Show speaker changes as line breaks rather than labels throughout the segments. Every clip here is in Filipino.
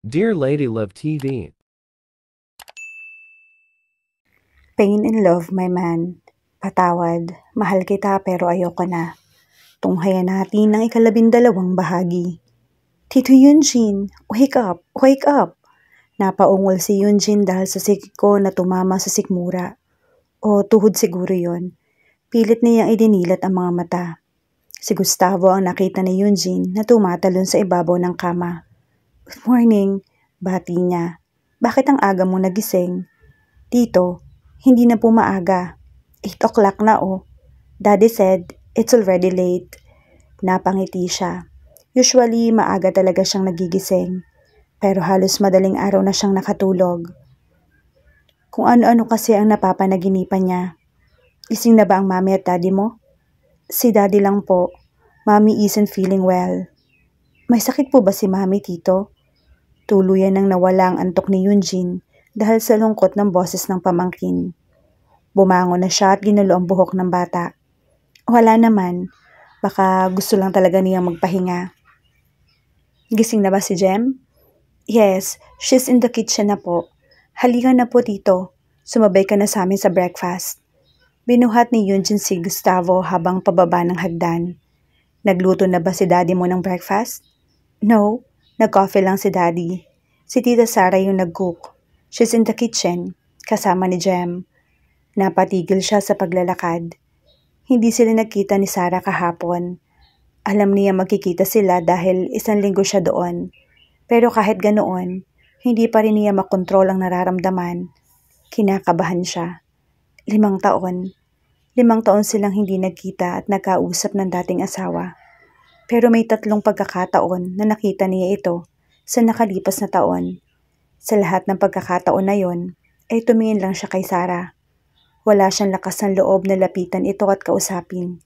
Dear Lady Love TV,
Pain in love, my man. Patawad, mahal kita pero ayoko na. Tunghayan natin ang ikalabindalawang bahagi. Tito Yunjin, wake up, wake up! Napaungol si Yunjin dahil sa sikik ko na tumama sa sikmura. O tuhod siguro yon. Pilit niyang idinilat ang mga mata. Si Gustavo ang nakita ni Yunjin na tumatalon sa ibabaw ng kama. Good morning, bati niya. Bakit ang aga mo nagising? Tito, hindi na po maaga. 8 o'clock na oh. Daddy said, it's already late. Napangiti siya. Usually, maaga talaga siyang nagigising. Pero halos madaling araw na siyang nakatulog. Kung ano-ano kasi ang napapanaginipan niya. Gising na ba ang mami at daddy mo? Si daddy lang po. Mami isn't feeling well. May sakit po ba si mami, tito? Tuluyan nang nawala ang antok ni Yunjin dahil sa lungkot ng boses ng pamangkin. Bumangon na siya at ginulo ang buhok ng bata. Wala naman. Baka gusto lang talaga niyang magpahinga. Gising na ba si Jem? Yes, she's in the kitchen na po. Halika na po tito. Sumabay ka na sa amin sa breakfast. Binuhat ni Yunjin si Gustavo habang pababa ng hagdan. Nagluto na ba si daddy mo ng breakfast? No, nag-coffee lang si daddy. Si Tita Sara yung nag-cook. She's in the kitchen, kasama ni Jem. Napatigil siya sa paglalakad. Hindi sila nagkita ni Sara kahapon. Alam niya magkikita sila dahil 1 linggo siya doon. Pero kahit ganoon, hindi pa rin niya makontrol ang nararamdaman. Kinakabahan siya. 5 taon. 5 taon silang hindi nagkita at nagkausap ng dating asawa. Pero may 3 pagkakataon na nakita niya ito sa nakalipas na taon. Sa lahat ng pagkakataon na yon, ay tumingin lang siya kay Sara. Wala siyang lakas ng loob na lapitan ito at kausapin.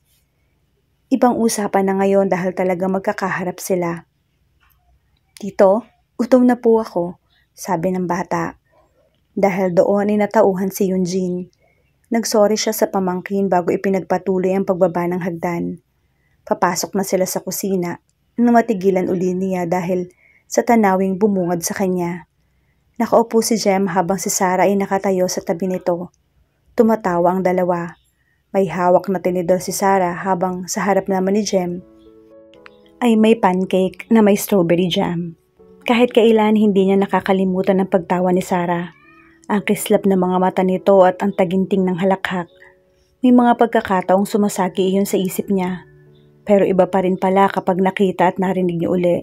Ibang usapan na ngayon dahil talaga magkakaharap sila. Tito, gutom na po ako, sabi ng bata. Dahil doon ay natauhan si Yunjin. Nagsorry siya sa pamangkin bago ipinagpatuloy ang pagbaba ng hagdan. Papasok na sila sa kusina nang matigilan uli niya dahil sa tanawing bumungad sa kanya. Nakaupo si Jem habang si Sara ay nakatayo sa tabi nito. Tumatawa ang dalawa. May hawak na tinidor si Sara habang sa harap naman ni Jem ay may pancake na may strawberry jam. Kahit kailan hindi niya nakakalimutan ang pagtawa ni Sara. Ang kislap ng mga mata nito at ang taginting ng halakhak. May mga pagkakataong sumasagi iyon sa isip niya. Pero iba pa rin pala kapag nakita at narinig niya uli.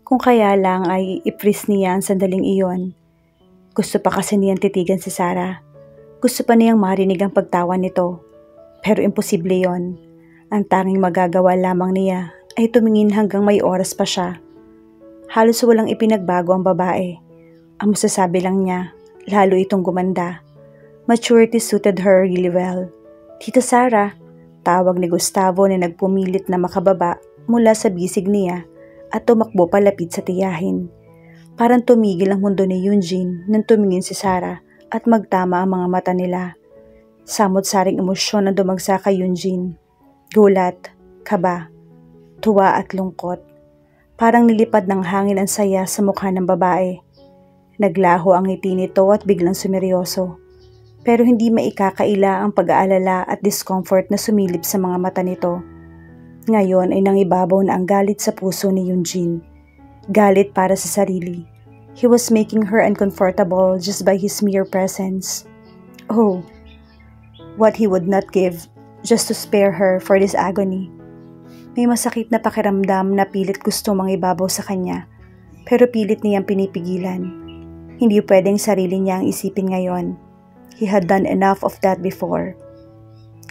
Kung kaya lang ay i-freeze niya ang sandaling iyon. Gusto pa kasi niyang titigan si Sara. Gusto pa niyang marinig ang pagtawa nito. Pero imposible yon. Ang tanging magagawa lamang niya ay tumingin hanggang may oras pa siya. Halos walang ipinagbago ang babae. Ang masasabi lang niya, lalo itong gumanda. Maturity suited her really well. Tita Sara, tawag ni Gustavo na nagpumilit na makababa mula sa bisig niya at tumakbo palapit sa tiyahin. Parang tumigil ang mundo ni Yunjin nang tumingin si Sara at magtama ang mga mata nila. Samot-saring emosyon ang dumagsa kay Yunjin. Gulat, kaba, tuwa at lungkot. Parang nilipad ng hangin ang saya sa mukha ng babae. Naglaho ang ngiti nito at biglang sumeryoso. Pero hindi maikakaila ang pag-aalala at discomfort na sumilip sa mga mata nito. Ngayon ay nangibabaw na ang galit sa puso ni Yunjin. Galit para sa sarili. He was making her uncomfortable just by his mere presence. Oh, what he would not give just to spare her for this agony. May masakit na pakiramdam na pilit gusto mangibabaw sa kanya, pero pilit niyang pinipigilan. Hindi pwedeng sarili niya ang isipin ngayon. He had done enough of that before.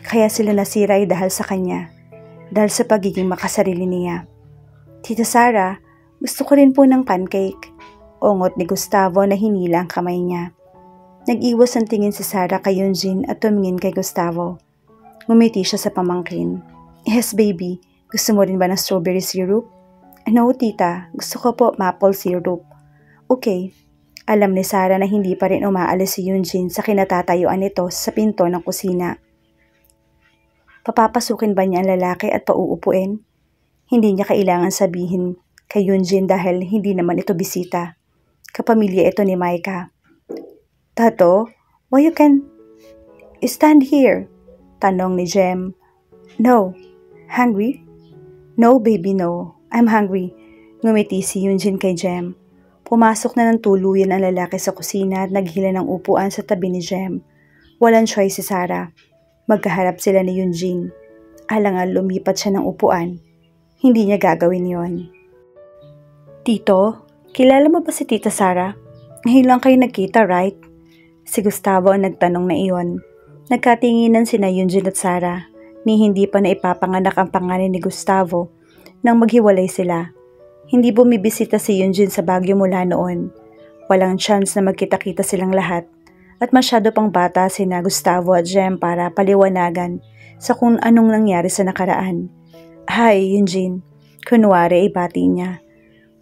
Kaya sila nasira ay dahil sa kanya, dahil sa pagiging makasarili niya. Tita Sara, gusto ko rin po ng pancake. Ungot ni Gustavo na hinila ang kamay niya. Nag-iwas ang tingin si Sara kay Yunjin at tumingin kay Gustavo. Ngumiti siya sa pamangkin. Yes baby, gusto mo rin ba ng strawberry syrup? No tita, gusto ko po maple syrup. Okay. Alam ni Sara na hindi pa rin umaalis si Yunjin sa kinatatayuan nito sa pinto ng kusina. Papapasukin ba niya ang lalaki at pauupuin? Hindi niya kailangan sabihin kay Yunjin dahil hindi naman ito bisita. Kapamilya ito ni Maika. Tato, why you can stand here? Tanong ni Jem. No. Hungry? No, baby, no. I'm hungry. Ngumiti si Yunjin kay Jem. Pumasok na ng tuluyan ang lalaki sa kusina at naghila ng upuan sa tabi ni Jem. Walang choice si Sarah. Magkaharap sila ni Yunjin. Alangan lumipat siya ng upuan. Hindi niya gagawin yon. Tito, kilala mo ba si Tita Sarah? Ngayon lang kayo nagkita, right? Si Gustavo ang nagtanong na iyon. Nagkatinginan sina Yunjin at Sarah ni hindi pa na ipapanganak ang pangalan ni Gustavo nang maghiwalay sila. Hindi bumibisita si Yunjin sa Baguio mula noon. Walang chance na magkita-kita silang lahat at masyado pang bata sina Gustavo at Jem para paliwanagan sa kung anong nangyari sa nakaraan. Hi, Yunjin. Kunwari ibati niya.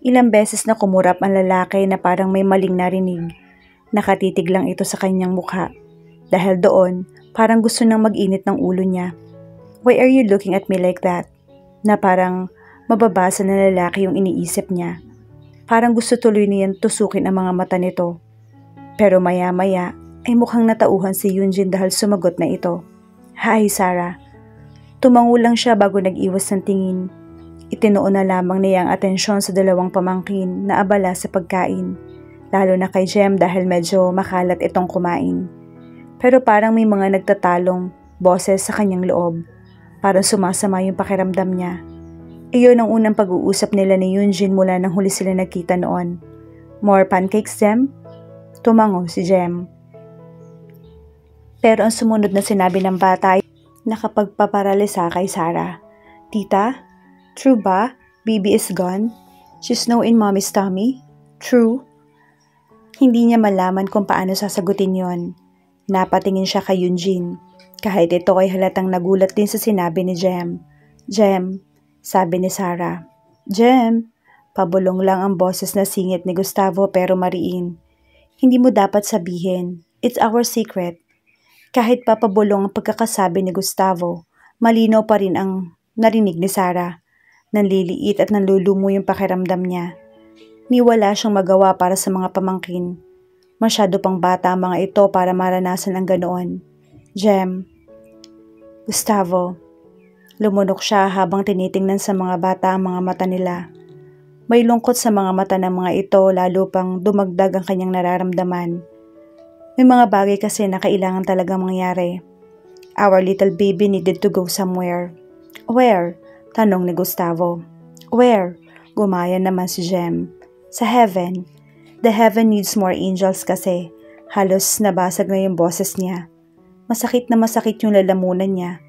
Ilang beses na kumurap ang lalaki na parang may maling narinig. Nakatitig lang ito sa kanyang mukha. Dahil doon, parang gusto nang mag-init ng ulo niya. Why are you looking at me like that? Na parang mababasa na lalaki yung iniisip niya. Parang gusto tuloy niyang tusukin ang mga mata nito. Pero maya-maya ay mukhang natauhan si Yunjin dahil sumagot na ito. Hi, Sarah. Tumango lang siya bago nag-iwas ng tingin. Itinuon na lamang niya ang atensyon sa dalawang pamangkin na abala sa pagkain, lalo na kay Jem dahil medyo makalat itong kumain. Pero parang may mga nagtatalong boses sa kanyang loob. Parang sumasama yung pakiramdam niya. Iyon ang unang pag-uusap nila ni Yunjin mula nang huli sila nagkita noon. More pancakes, Jem? Tumango si Jem. Pero ang sumunod na sinabi ng bata ay nakapagpaparalisa kay Sarah. Tita? True ba? Baby is gone? She's now in mommy's tummy? True? Hindi niya malaman kung paano sasagutin yon. Napatingin siya kay Yunjin. Kahit ito ay halatang nagulat din sa sinabi ni Jem. Jem, sabi ni Sarah. Jem, pabulong lang ang boses na singit ni Gustavo pero mariin. Hindi mo dapat sabihin. It's our secret. Kahit papabulong ang pagkakasabi ni Gustavo, malinaw pa rin ang narinig ni Sarah. Nanliliit at nanlulumo yung pakiramdam niya. Niwala siyang magawa para sa mga pamangkin. Masyado pang bata ang mga ito para maranasan ang ganoon. Jem. Gustavo. Lumunok siya habang tinitingnan sa mga bata ang mga mata nila. May lungkot sa mga mata ng mga ito lalo pang dumagdag ang kanyang nararamdaman. May mga bagay kasi na kailangan talagang mangyari. Our little baby needed to go somewhere. Where? Tanong ni Gustavo. Where? Gumaya naman si Jem. Sa heaven. The heaven needs more angels kasi. Halos nabasag na yung boses niya. Masakit na masakit yung lalamunan niya.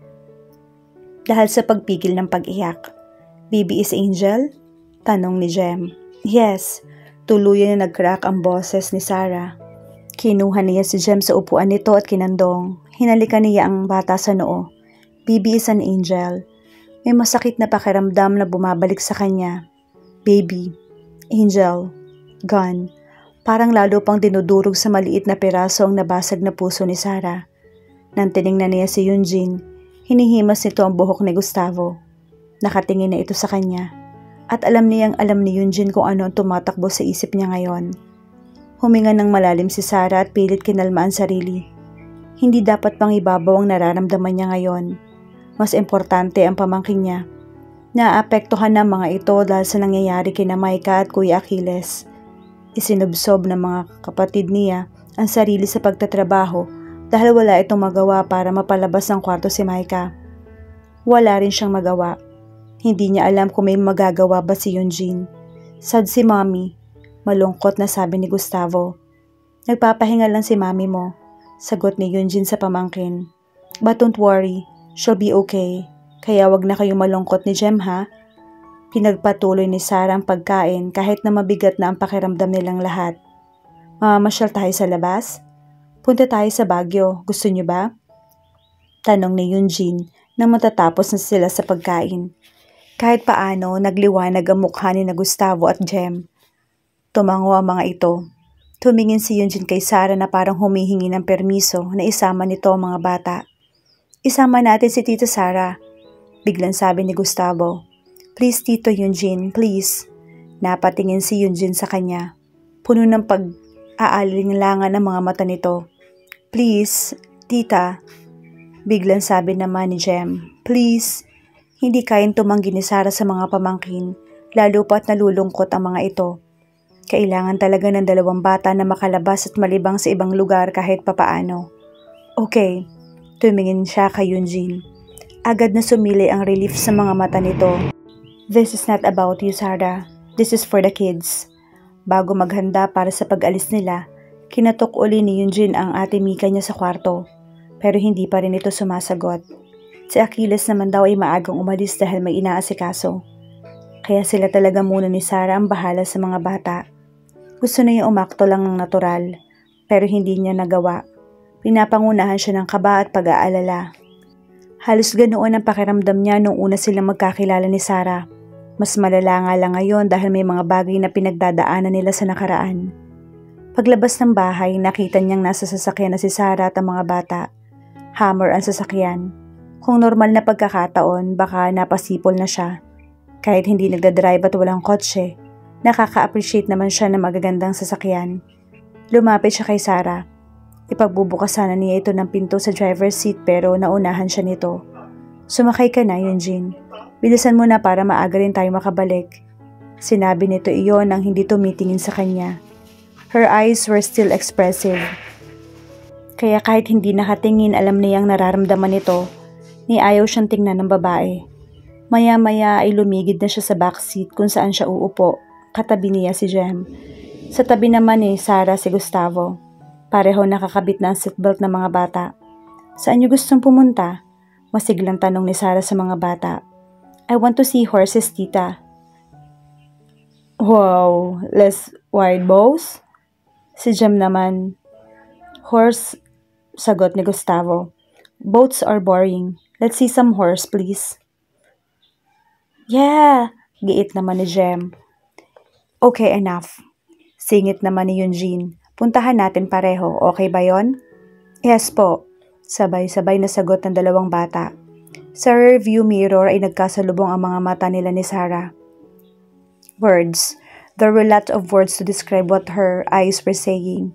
Dahil sa pagpigil ng pag-iyak. Baby is angel? Tanong ni Jem. Yes. Tuluyan na nag-crack ang boses ni Sarah. Kinuha niya si Jem sa upuan nito at kinandong. Hinalikan niya ang bata sa noo. Baby is an angel. May masakit na pakiramdam na bumabalik sa kanya. Baby, angel, gone. Parang lalo pang dinudurog sa maliit na piraso ang nabasag na puso ni Sarah. Nang tiningnan niya si Yunjin, hinihimas nito ang buhok ni Gustavo. Nakatingin na ito sa kanya. At alam ni Yunjin kung ano ang tumatakbo sa isip niya ngayon. Huminga ng malalim si Sarah at pilit kinalma ang sarili. Hindi dapat pang ibabaw ang nararamdaman niya ngayon. Mas importante ang pamangkin niya. Naapektuhan ng mga ito dahil sa nangyayari kina Maika at Kuya Achilles. Isinubsob ng mga kapatid niya ang sarili sa pagtatrabaho dahil wala itong magawa para mapalabas ng kwarto si Maika. Wala rin siyang magawa. Hindi niya alam kung may magagawa ba si Yunjin. Sad si Mommy. Malungkot na sabi ni Gustavo. Nagpapahinga lang si Mommy mo. Sagot ni Yunjin sa pamangkin. But don't worry. She'll be okay. Kaya wag na kayong malungkot ni Jem ha. Pinagpatuloy ni Sarah ang pagkain kahit na mabigat na ang pakiramdam nilang lahat. Mamamasyal tayo sa labas? Punta tayo sa Baguio. Gusto niyo ba? Tanong ni Yunjin nang matatapos na sila sa pagkain. Kahit paano nagliwanag ang mukha ni na Gustavo at Jem. Tumango ang mga ito. Tumingin si Yunjin kay Sarah na parang humihingi ng permiso na isama nito ang mga bata. Isama natin si Tita Sarah, biglang sabi ni Gustavo. Please Tito Yunjin, please. Napatingin si Yunjin sa kanya. Puno ng pag-aalinlangan ng mga mata nito. "Please, tita," biglang sabi naman ni Jem. "Please." Hindi kayang tumanggi ni Sarah sa mga pamangkin, lalo pa't nalulungkot ang mga ito. Kailangan talaga ng dalawang bata na makalabas at malibang sa ibang lugar kahit papaano. "Okay," tumingin siya kay Eugene. Agad na sumilay ang relief sa mga mata nito. "This is not about you, Sarah. This is for the kids." Bago maghanda para sa pag-alis nila, kinatok uli ni Eugene ang ate Mika niya sa kwarto. Pero hindi pa rin ito sumasagot. Si Achilles naman daw ay maagang umalis dahil may inaasikaso. Kaya sila talaga muna ni Sarah ang bahala sa mga bata. Gusto na yung umakto lang ng natural, pero hindi niya nagawa. Pinapangunahan siya ng kaba at pag-aalala. Halos ganoon ang pakiramdam niya nung una silang magkakilala ni Sarah. Mas malala nga lang ngayon dahil may mga bagay na pinagdadaanan nila sa nakaraan. Paglabas ng bahay, nakita niyang nasa sasakyan na si Sarah at ang mga bata. Hammer ang sasakyan. Kung normal na pagkakataon, baka napasipol na siya. Kahit hindi nagdadrive at walang kotse, nakaka-appreciate naman siya ng magagandang sasakyan. Lumapit siya kay Sarah. Ipagbubukas sana niya ito ng pinto sa driver's seat pero naunahan siya nito. "Sumakay ka na, Eugene. Bilisan mo na para maaga rin tayo makabalik." Sinabi nito iyon nang hindi tumitingin sa kanya. Her eyes were still expressive. Kaya kahit hindi nakatingin, alam niyang nararamdaman nito. Ni ayaw siyang tingnan ng babae. Maya-maya ay lumigid na siya sa backseat kung saan siya uupo. Katabi niya si Jem. Sa tabi naman ni Sarah si Gustavo. Pareho nakakabit na ang seatbelt ng mga bata. "Saan niyo gustong pumunta?" Masiglang tanong ni Sarah sa mga bata. "I want to see horses, tita." "Wow, less wild bows?" Si Jem naman. "Horse," sagot ni Gustavo. "Boats are boring. Let's see some horse, please." "Yeah!" giit naman ni Jem. "Okay, enough." Singit naman ni Eugene. "Puntahan natin pareho, okay ba yon?" "Yes po." Sabay-sabay na sagot ng dalawang bata. Sa rearview mirror ay nagkasalubong ang mga mata nila ni Sarah. Words. There were lots of words to describe what her eyes were saying,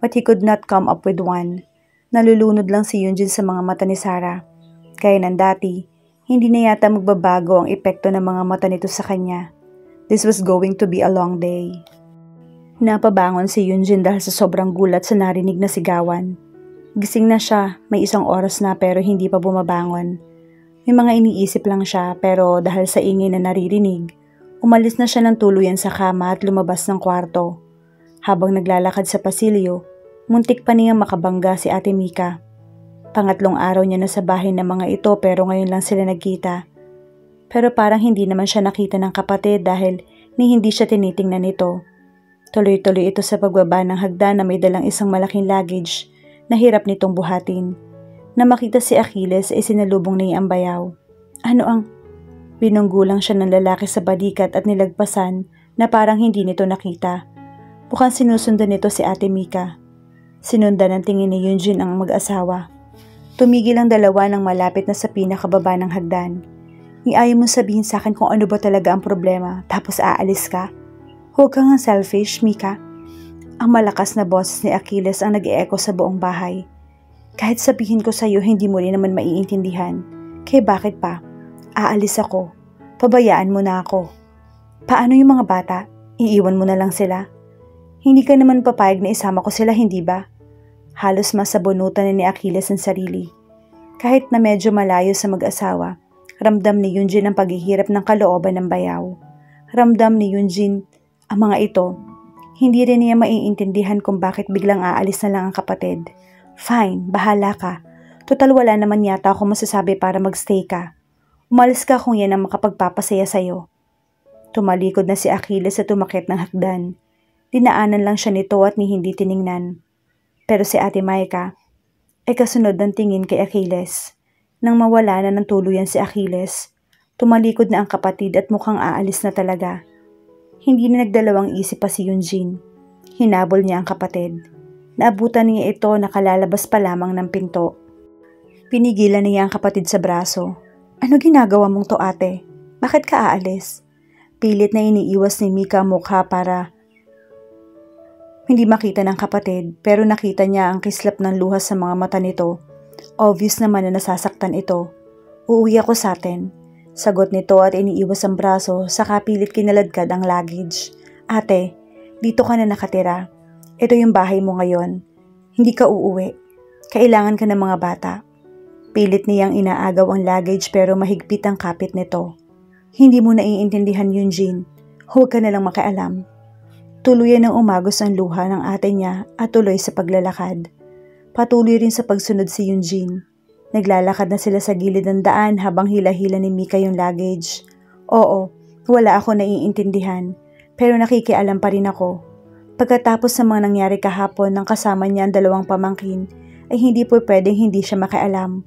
but he could not come up with one. Nalulunod lang si Eugene sa mga mata ni Sarah. Kaya ng dati, hindi na yata magbabago ang epekto ng mga mata nito sa kanya. This was going to be a long day. Napabangon si Eugene dahil sa sobrang gulat sa narinig na sigawan. Gising na siya, may 1 oras na pero hindi pa bumabangon. May mga iniisip lang siya pero dahil sa ingay na naririnig, umalis na siya ng tuluyan sa kama at lumabas ng kwarto. Habang naglalakad sa pasilyo, muntik pa niyang makabangga si Ate Mika. Pangatlong araw niya na sa bahay ng mga ito pero ngayon lang sila nagkita. Pero parang hindi naman siya nakita ng kapatid dahil hindi siya tinitingnan nito. Tuloy-tuloy ito sa pagbaba ng hagdan na may dalang isang malaking luggage na hirap nitong buhatin. Na makita si Achilles ay sinalubong niya ang bayaw. "Ano ang..." Binunggulang siya ng lalaki sa balikat at nilagpasan na parang hindi nito nakita. Mukhang sinusundan nito si Ate Mika. Sinundan ng tingin ni Eugene ang mag-asawa. Tumigil ang dalawa nang malapit na sa pinakababa ng hagdan. "Ayaw mo sabihin sa akin kung ano ba talaga ang problema, tapos aalis ka? Huwag kang selfish, Mika." Ang malakas na boses ni Achilles ang nag-e-echo sa buong bahay. "Kahit sabihin ko sa'yo, hindi mo rin naman maiintindihan. Kaya bakit pa? Aalis ako. Pabayaan mo na ako. Paano yung mga bata? Iiwan mo na lang sila? Hindi ka naman papayag na isama ko sila, hindi ba?" Halos masabunutan ni Achilles ang sarili. Kahit na medyo malayo sa mag-asawa, ramdam ni Eugene ang paghihirap ng kalooban ng bayaw. Ramdam ni Eugene ang mga ito. Hindi rin niya maiintindihan kung bakit biglang aalis na lang ang kapatid. "Fine, bahala ka. Total wala naman yata ako masasabi para magstay ka. Umalis ka kung yan ang makapagpapasaya sa'yo." Tumalikod na si Achilles sa tumakit ng hagdan. Dinaanan lang siya nito at hindi tiningnan. Pero si Ate Mika ay kasunod ng tingin kay Achilles. Nang mawala na ng tuluyan si Achilles, tumalikod na ang kapatid at mukhang aalis na talaga. Hindi na nagdalawang isip pa si Eugene. Hinabol niya ang kapatid. Naabutan niya ito nakalalabas pa lamang ng pinto. Pinigilan niya ang kapatid sa braso. "Ano ginagawa mong to, ate? Bakit ka aalis?" Pilit na iniiwas ni Mika ang mukha para Hindi makita ng kapatid pero nakita niya ang kislap ng luha sa mga mata nito. Obvious naman na nasasaktan ito. Uuwi ako sa atin. Sagot nito at iniiwas ang braso saka pilit kinaladkad ang luggage. Ate, dito ka na nakatira. Ito yung bahay mo ngayon. Hindi ka uuwi. Kailangan ka ng mga bata. Pilit niyang inaagaw ang luggage pero mahigpit ang kapit nito. Hindi mo naiintindihan yun, Jean. Huwag ka nalang makialam. Tuluyan ng umagos ang luha ng ate niya at tuloy sa paglalakad. Patuloy rin sa pagsunod si Eugene. Naglalakad na sila sa gilid ng daan habang hila-hila ni Mika yung luggage. Oo, wala ako naiintindihan, pero nakikialam pa rin ako. Pagkatapos sa mga nangyari kahapon ng kasama niya ang dalawang pamangkin, ay hindi po pwedeng hindi siya makialam.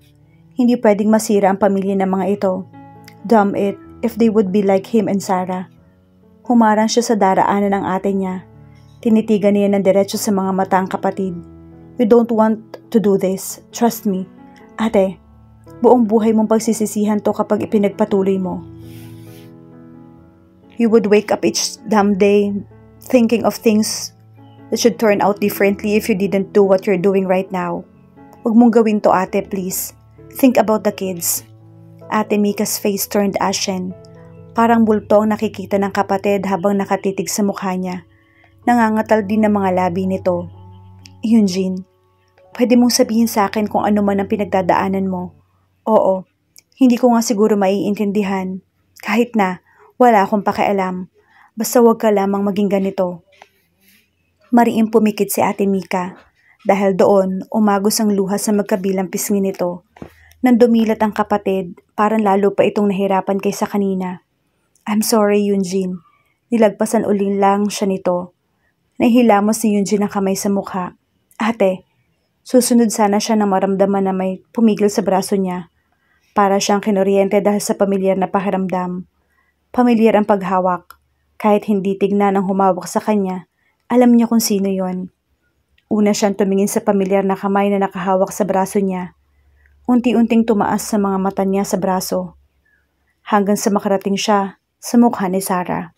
Hindi pwedeng masira ang pamilya ng mga ito. Damn it, if they would be like him and Sarah. Humarang siya sa daraanan ng ate niya. Tinitigan niya ng diretso sa mga mata ang kapatid. You don't want to do this. Trust me. Ate, buong buhay mong pagsisisihan to kapag ipinagpatuloy mo. You would wake up each damn day thinking of things that should turn out differently if you didn't do what you're doing right now. Huwag mong gawin to, ate, please. Think about the kids. Ate Mika's face turned ashen. Parang bulto ang nakikita ng kapatid habang nakatitig sa mukha niya. Nangangatal din ng mga labi nito. Eugene, pwede mong sabihin sa akin kung ano man ang pinagdadaanan mo. Oo, hindi ko nga siguro maiintindihan. Kahit na, wala akong pakialam. Basta huwag ka lamang maging ganito. Mariing pumikit si Ate Mika. Dahil doon, umagos ang luha sa magkabilang pisngi nito. Nang dumilat ang kapatid, parang lalo pa itong nahirapan kaysa kanina. I'm sorry, Eugene. Nilagpasan uli lang siya nito. Nahihilamos si Eugene ang kamay sa mukha. Ate, susunod sana siya nang maramdaman na may pumigil sa braso niya. Para siyang kinuryente dahil sa pamilyar na pakiramdam. Pamilyar ang paghawak. Kahit hindi tignan ang humawak sa kanya, alam niya kung sino yon. Una siyang tumingin sa pamilyar na kamay na nakahawak sa braso niya. Unti-unting tumaas sa mga mata niya sa braso. Hanggang sa makarating siya sa mukha ni Sarah.